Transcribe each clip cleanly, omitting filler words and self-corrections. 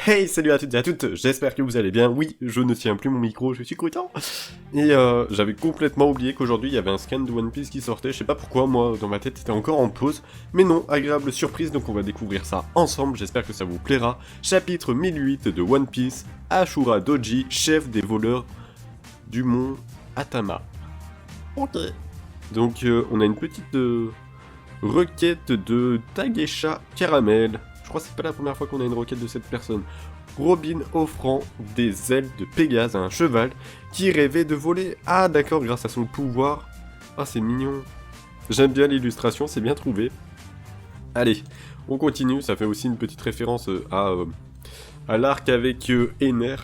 Hey, salut à toutes et à toutes, j'espère que vous allez bien. Oui, je ne tiens plus mon micro, je suis content. Et j'avais complètement oublié qu'aujourd'hui il y avait un scan de One Piece qui sortait. Je sais pas pourquoi, moi, dans ma tête, c'était encore en pause. Mais non, agréable surprise, donc on va découvrir ça ensemble. J'espère que ça vous plaira. Chapitre 1008 de One Piece, Ashura Doji, chef des voleurs du mont Atama. Ok. Donc on a une petite requête de Tagesha Caramel. Je crois que c'est pas la première fois qu'on a une requête de cette personne. Robin offrant des ailes de Pégase à un cheval qui rêvait de voler. Ah d'accord, grâce à son pouvoir. Ah c'est mignon. J'aime bien l'illustration, c'est bien trouvé. Allez, on continue, ça fait aussi une petite référence à l'arc avec Ener,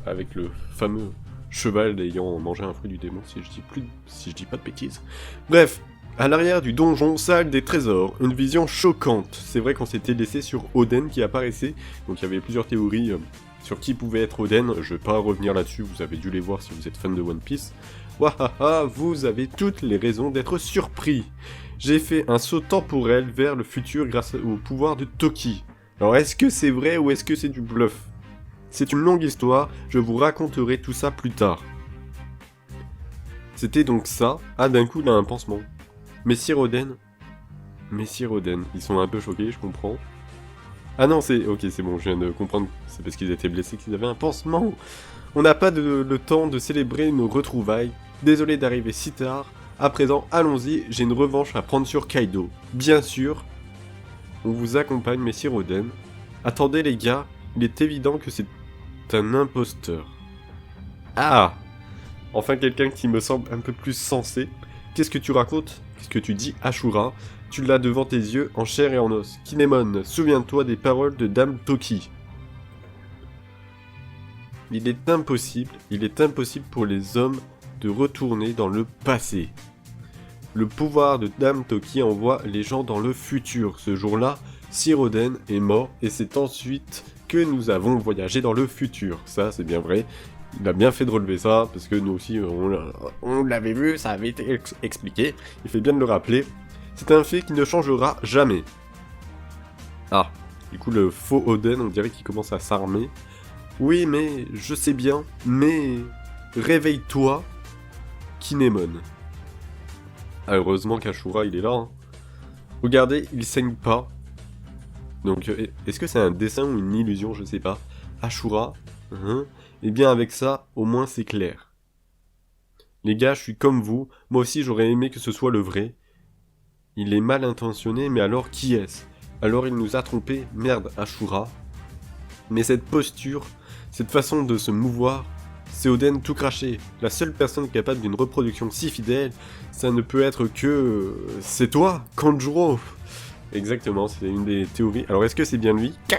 avec le fameux cheval ayant mangé un fruit du démon, si je dis pas de bêtises. Bref, à l'arrière du donjon, salle des trésors, une vision choquante. C'est vrai qu'on s'était laissé sur Oden qui apparaissait, donc il y avait plusieurs théories sur qui pouvait être Oden. Je vais pas revenir là-dessus, vous avez dû les voir si vous êtes fan de One Piece. Wahaha, vous avez toutes les raisons d'être surpris. J'ai fait un saut temporel vers le futur grâce au pouvoir de Toki. Alors est-ce que c'est vrai ou est-ce que c'est du bluff? C'est une longue histoire, je vous raconterai tout ça plus tard. C'était donc ça. Ah d'un coup il a un pansement. Messire Oden, ils sont un peu choqués, je comprends. Ah non, ok, c'est bon, je viens de comprendre, c'est parce qu'ils étaient blessés qu'ils avaient un pansement. On n'a pas le temps de célébrer nos retrouvailles. Désolé d'arriver si tard. À présent, allons-y, j'ai une revanche à prendre sur Kaido. Bien sûr, on vous accompagne, Messire Oden. Attendez les gars, il est évident que c'est un imposteur. Ah! Enfin quelqu'un qui me semble un peu plus sensé. Qu'est-ce que tu racontes? Qu'est-ce que tu dis, Ashura? Tu l'as devant tes yeux, en chair et en os. Kinemon, souviens-toi des paroles de Dame Toki. Il est impossible pour les hommes de retourner dans le passé. Le pouvoir de Dame Toki envoie les gens dans le futur. Ce jour-là, Sir Oden est mort et c'est ensuite que nous avons voyagé dans le futur. Ça, c'est bien vrai. Il a bien fait de relever ça, parce que nous aussi, on l'avait vu, ça avait été expliqué. Il fait bien de le rappeler. C'est un fait qui ne changera jamais. Ah, du coup, le faux Oden, on dirait qu'il commence à s'armer. Oui, mais je sais bien, mais réveille-toi, Kinemon. Ah, heureusement qu'Ashura, il est là. Hein. Regardez, il saigne pas. Donc, est-ce que c'est un dessin ou une illusion, je sais pas. Ashura, et bien avec ça, au moins c'est clair. Les gars, je suis comme vous, moi aussi j'aurais aimé que ce soit le vrai. Il est mal intentionné, mais alors qui est-ce? Alors il nous a trompés, merde, Ashura. Mais cette posture, cette façon de se mouvoir, c'est Oden tout craché. La seule personne capable d'une reproduction si fidèle, ça ne peut être que... c'est toi, Kanjuro. Exactement, c'est une des théories. Alors est-ce que c'est bien lui? Je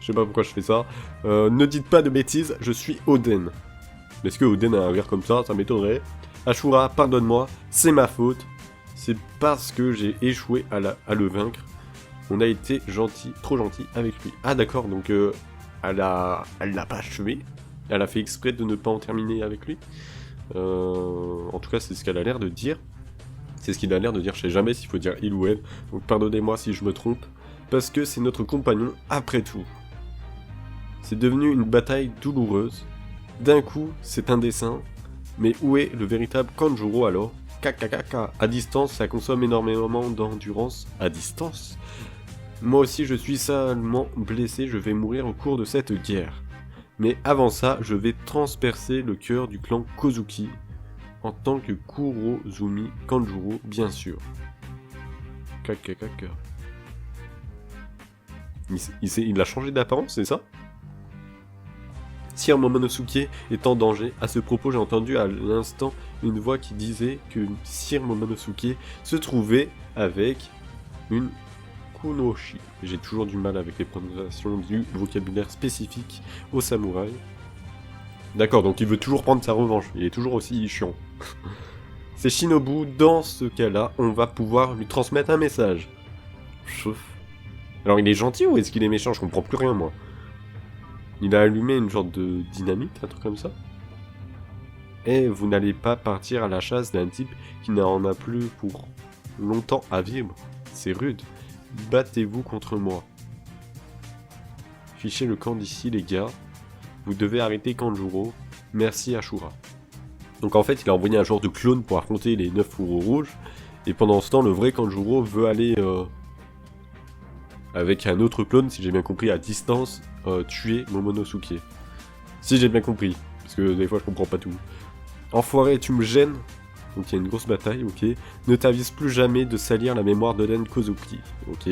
sais pas pourquoi je fais ça. Ne dites pas de bêtises, je suis Oden. Est-ce que Oden a un rire comme ça? Ça m'étonnerait. Ashura, pardonne-moi, c'est ma faute. C'est parce que j'ai échoué à le vaincre. On a été gentil, trop gentil avec lui. Ah d'accord, donc elle l'a pas achevé. Elle a fait exprès de ne pas en terminer avec lui. En tout cas, c'est ce qu'elle a l'air de dire. C'est ce qu'il a l'air de dire, je sais jamais s'il faut dire il ou elle, donc pardonnez-moi si je me trompe, parce que c'est notre compagnon après tout. C'est devenu une bataille douloureuse, d'un coup c'est un dessin, mais où est le véritable Kanjuro alors? Kakakaka, à distance ça consomme énormément d'endurance, à distance. Moi aussi je suis salement blessé, je vais mourir au cours de cette guerre. Mais avant ça, je vais transpercer le cœur du clan Kozuki, en tant que Kurozumi Kanjuro, bien sûr. Kakakaka. Il a changé d'apparence, c'est ça? Sir Momonosuke est en danger. À ce propos, j'ai entendu à l'instant une voix qui disait que Sir Momonosuke se trouvait avec une Kunoshi. J'ai toujours du mal avec les prononciations du vocabulaire spécifique aux samouraïs. D'accord, donc il veut toujours prendre sa revanche. Il est toujours aussi chiant. C'est Shinobu, dans ce cas-là, on va pouvoir lui transmettre un message. Chauffe. Alors il est gentil ou est-ce qu'il est méchant? Je comprends plus rien moi. Il a allumé une sorte de dynamite, un truc comme ça. Et vous n'allez pas partir à la chasse d'un type qui n'en a plus pour longtemps à vivre. C'est rude. Battez-vous contre moi. Fichez le camp d'ici, les gars. Vous devez arrêter Kanjuro. Merci Ashura. Donc en fait, il a envoyé un genre de clone pour affronter les 9 fourreaux rouges. Et pendant ce temps, le vrai Kanjuro veut aller avec un autre clone, si j'ai bien compris, à distance, tuer Momonosuke. Si j'ai bien compris, parce que des fois je comprends pas tout. Enfoiré, tu me gênes. Donc il y a une grosse bataille, ok. Ne t'avise plus jamais de salir la mémoire d'Oden Kozuki, ok.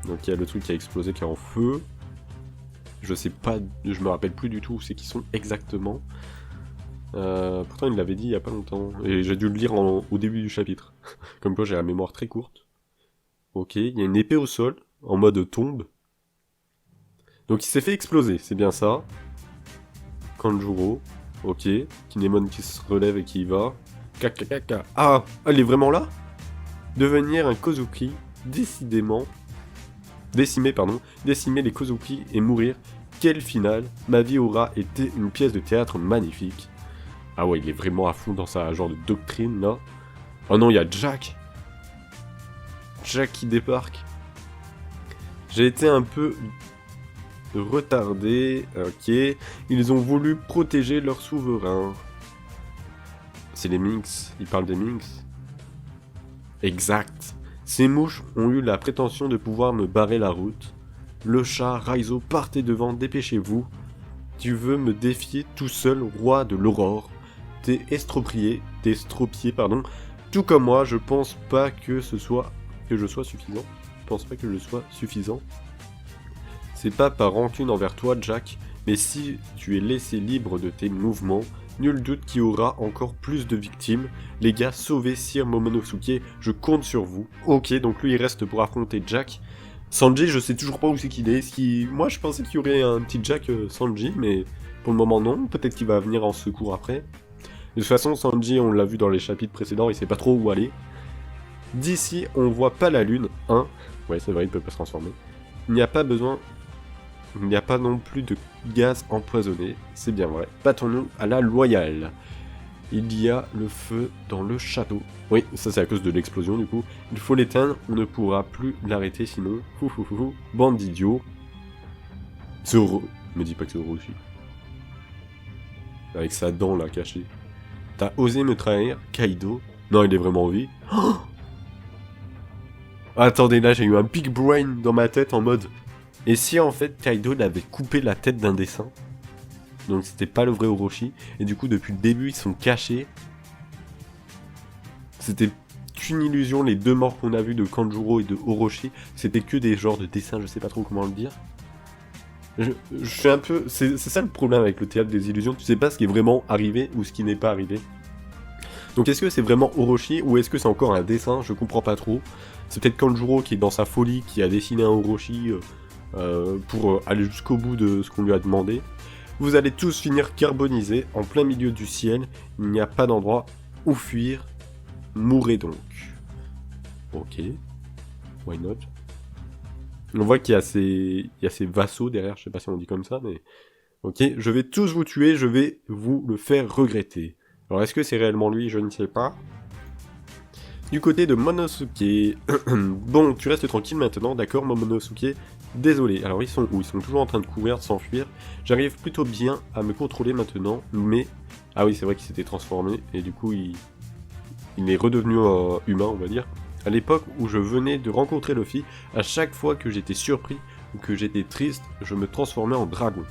Donc il y a le truc qui a explosé, qui est en feu. Je sais pas, je me rappelle plus du tout où c'est qu'ils sont exactement. Pourtant il l'avait dit il y a pas longtemps, et j'ai dû le lire au début du chapitre. Comme quoi j'ai la mémoire très courte. Ok, il y a une épée au sol, en mode tombe. Donc il s'est fait exploser, c'est bien ça. Kanjuro, ok. Kinemon qui se relève et qui y va. Kakakaka. Ah, elle est vraiment là? Devenir un Kozuki, décimer les Kozuki et mourir. Quel final! Ma vie aura été une pièce de théâtre magnifique. Ah ouais, il est vraiment à fond dans sa genre de doctrine là. Oh non, il y a Jack. Jack qui débarque. J'ai été un peu retardé. Ok. Ils ont voulu protéger leur souverain. C'est les Minx. Ils parlent des Minx. Exact. Ces mouches ont eu la prétention de pouvoir me barrer la route. Le chat, Raizo, partez devant, dépêchez-vous. Tu veux me défier tout seul, roi de l'aurore. T'es estropié, pardon. Tout comme moi, je pense pas que je sois suffisant. Je pense pas que je sois suffisant. C'est pas par rancune envers toi, Jack, mais si tu es laissé libre de tes mouvements, nul doute qu'il y aura encore plus de victimes. Les gars, sauvez Sir Momonosuke, je compte sur vous. Ok, donc lui il reste pour affronter Jack. Sanji, je sais toujours pas où c'est qu'il est. Moi je pensais qu'il y aurait un petit Jack Sanji, mais pour le moment non. Peut-être qu'il va venir en secours après. De toute façon, Sanji, on l'a vu dans les chapitres précédents, il sait pas trop où aller. D'ici, on voit pas la lune, hein. Ouais, c'est vrai, il peut pas se transformer. Il n'y a pas non plus de gaz empoisonné, c'est bien vrai. Battons-nous à la loyale. Il y a le feu dans le château. Oui, ça c'est à cause de l'explosion du coup. Il faut l'éteindre, on ne pourra plus l'arrêter sinon. Bande d'idiots. Zoro. Me dis pas que c'est Zoro aussi. Avec sa dent là cachée. T'as osé me trahir, Kaido. Non, il est vraiment en vie. Oh, attendez, là j'ai eu un big brain dans ma tête en mode... Et si en fait Kaido l'avait coupé la tête d'un dessin? Donc c'était pas le vrai Orochi. Et du coup depuis le début ils sont cachés. C'était qu'une illusion, les deux morts qu'on a vus de Kanjuro et de Orochi. C'était que des genres de dessins, je sais pas trop comment le dire. Je suis un peu... C'est ça le problème avec le théâtre des illusions. Tu sais pas ce qui est vraiment arrivé ou ce qui n'est pas arrivé. Donc est-ce que c'est vraiment Orochi ou est-ce que c'est encore un dessin? Je comprends pas trop. C'est peut-être Kanjuro qui est dans sa folie, qui a dessiné un Orochi pour aller jusqu'au bout de ce qu'on lui a demandé. Vous allez tous finir carbonisés en plein milieu du ciel. Il n'y a pas d'endroit où fuir. Mourrez donc. Ok. Why not? On voit qu'il y a ces vassaux derrière, je sais pas si on dit comme ça, mais... Ok, je vais tous vous tuer, je vais vous le faire regretter. Alors est-ce que c'est réellement lui? Je ne sais pas. Du côté de Momonosuke... Bon, tu restes tranquille maintenant, d'accord Momonosuke? Désolé, alors ils sont où? Ils sont toujours en train de courir, de s'enfuir. J'arrive plutôt bien à me contrôler maintenant, mais... Ah oui, c'est vrai qu'il s'était transformé, et du coup il est redevenu humain, on va dire. À l'époque où je venais de rencontrer Luffy, à chaque fois que j'étais surpris ou que j'étais triste, je me transformais en dragon.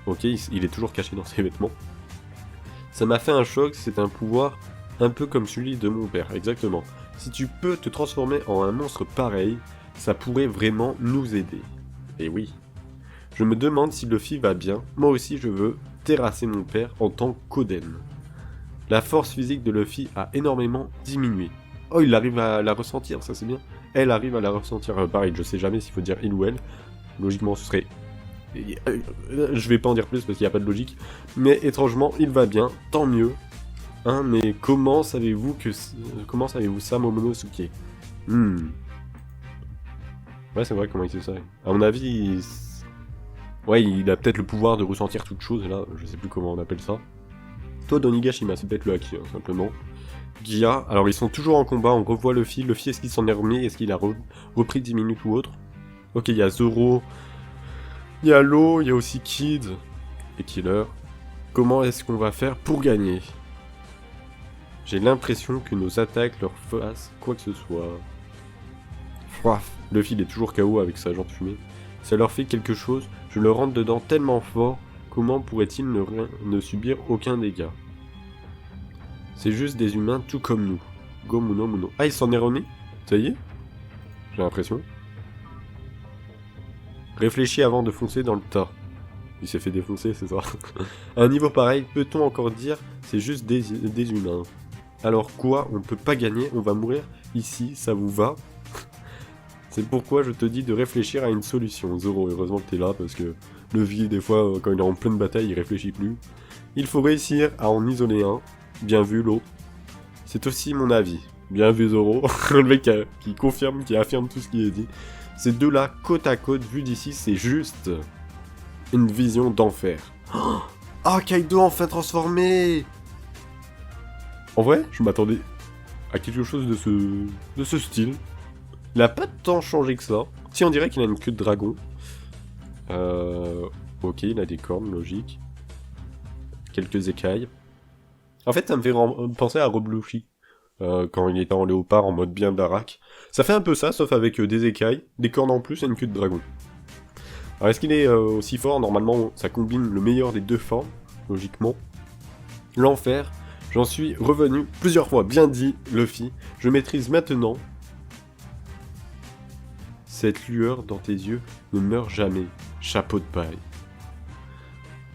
Ok, il est toujours caché dans ses vêtements. Ça m'a fait un choc, c'est un pouvoir un peu comme celui de mon père, exactement. Si tu peux te transformer en un monstre pareil, ça pourrait vraiment nous aider. Et oui. Je me demande si Luffy va bien, moi aussi je veux terrasser mon père en tant qu'Oden. La force physique de Luffy a énormément diminué. Oh, il arrive à la ressentir, ça c'est bien. Elle arrive à la ressentir, pareil, je sais jamais s'il faut dire il ou elle. Logiquement ce serait... Je vais pas en dire plus parce qu'il n'y a pas de logique. Mais étrangement, il va bien, tant mieux. Hein, mais comment savez-vous ça, Momonosuke? Ouais, c'est vrai, comment il sait ça. À mon avis, ouais, il a peut-être le pouvoir de ressentir toute chose, là, je sais plus comment on appelle ça. Toi, Donigashima, c'est peut-être le Haki, hein, simplement. Gia, alors ils sont toujours en combat, on revoit Luffy. Luffy, est-ce qu'il s'en est remis? Est-ce qu'il a repris 10 minutes ou autre? Ok, il y a Zoro Il y a l'eau, il y a aussi Kid et Killer. Comment est-ce qu'on va faire pour gagner? J'ai l'impression que nos attaques leur fassent quoi que ce soit. Froif. Luffy il est toujours KO avec sa jambe fumée. Ça leur fait quelque chose, je leur rentre dedans tellement fort, comment pourrait-il ne subir aucun dégât? C'est juste des humains tout comme nous. Gomuno Muno. Ah, il s'en est remis? Ça y est? J'ai l'impression. Réfléchis avant de foncer dans le tas. Il s'est fait défoncer, c'est ça. À un niveau pareil, peut-on encore dire c'est juste des humains? Alors quoi? On peut pas gagner, on va mourir ici, ça vous va? C'est pourquoi je te dis de réfléchir à une solution. Zoro, heureusement que t'es là, parce que le vieux, des fois, quand il est en pleine bataille, il réfléchit plus. Il faut réussir à en isoler un. Bien vu, l'eau. C'est aussi mon avis. Bien vu, Zoro. Le mec qui confirme, qui affirme tout ce qui est dit. Ces deux-là, côte à côte, vu d'ici, c'est juste une vision d'enfer. Ah, Kaido enfin transformé! En vrai, je m'attendais à quelque chose de ce style. Il a pas tant changé que ça. Si, on dirait qu'il a une queue de dragon. Ok, il a des cornes, logique. Quelques écailles. En fait, ça me fait penser à Rob Lucci. Quand il était en léopard, en mode bien baraque. Ça fait un peu ça, sauf avec des écailles, des cornes en plus et une queue de dragon. Alors, est-ce qu'il est aussi fort? Normalement, ça combine le meilleur des deux formes, logiquement. L'enfer, j'en suis revenu plusieurs fois. Bien dit, Luffy. Je maîtrise maintenant. Cette lueur dans tes yeux ne meurt jamais. Chapeau de paille.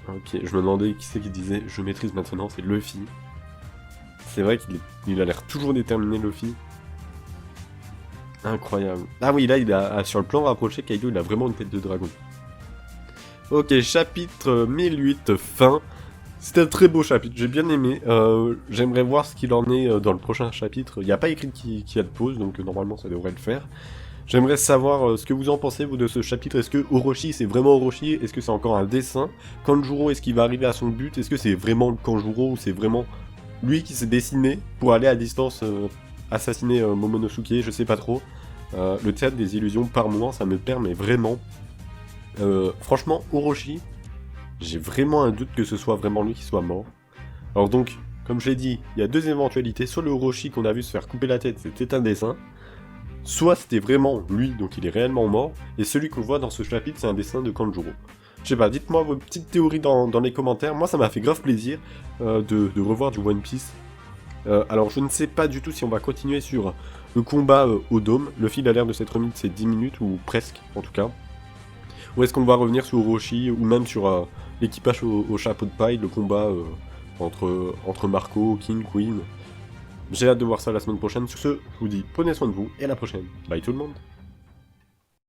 Ok, je me demandais qui c'est qui disait je maîtrise maintenant, c'est Luffy. C'est vrai qu'il a l'air toujours déterminé, Luffy. Incroyable. Ah oui, là, sur le plan rapproché, Kaido, il a vraiment une tête de dragon. Ok, chapitre 1008, fin. C'était un très beau chapitre, j'ai bien aimé. J'aimerais voir ce qu'il en est dans le prochain chapitre. Il n'y a pas écrit qu'il y a de pause, donc normalement ça devrait le faire. J'aimerais savoir ce que vous en pensez, vous, de ce chapitre. Est-ce que Orochi, c'est vraiment Orochi? Est-ce que c'est encore un dessin? Kanjuro, est-ce qu'il va arriver à son but? Est-ce que c'est vraiment le Kanjuro ou c'est vraiment lui qui s'est dessiné pour aller à distance assassiner Momonosuke? Je sais pas trop. Le théâtre des illusions par moment, ça me permet vraiment... franchement, Orochi, j'ai vraiment un doute que ce soit vraiment lui qui soit mort. Alors donc, comme je l'ai dit, il y a deux éventualités. Soit le Orochi qu'on a vu se faire couper la tête, c'était un dessin. Soit c'était vraiment lui, donc il est réellement mort, et celui qu'on voit dans ce chapitre, c'est un dessin de Kanjuro. Je sais pas, dites-moi vos petites théories dans les commentaires. Moi, ça m'a fait grave plaisir de revoir du One Piece. Alors, je ne sais pas du tout si on va continuer sur le combat au dôme. Le fil a l'air de s'être remis de ses 10 minutes, ou presque, en tout cas. Ou est-ce qu'on va revenir sur Orochi, ou même sur l'équipage au chapeau de paille, le combat entre Marco, King, Queen. J'ai hâte de voir ça la semaine prochaine. Sur ce, je vous dis prenez soin de vous, et à la prochaine. Bye tout le monde.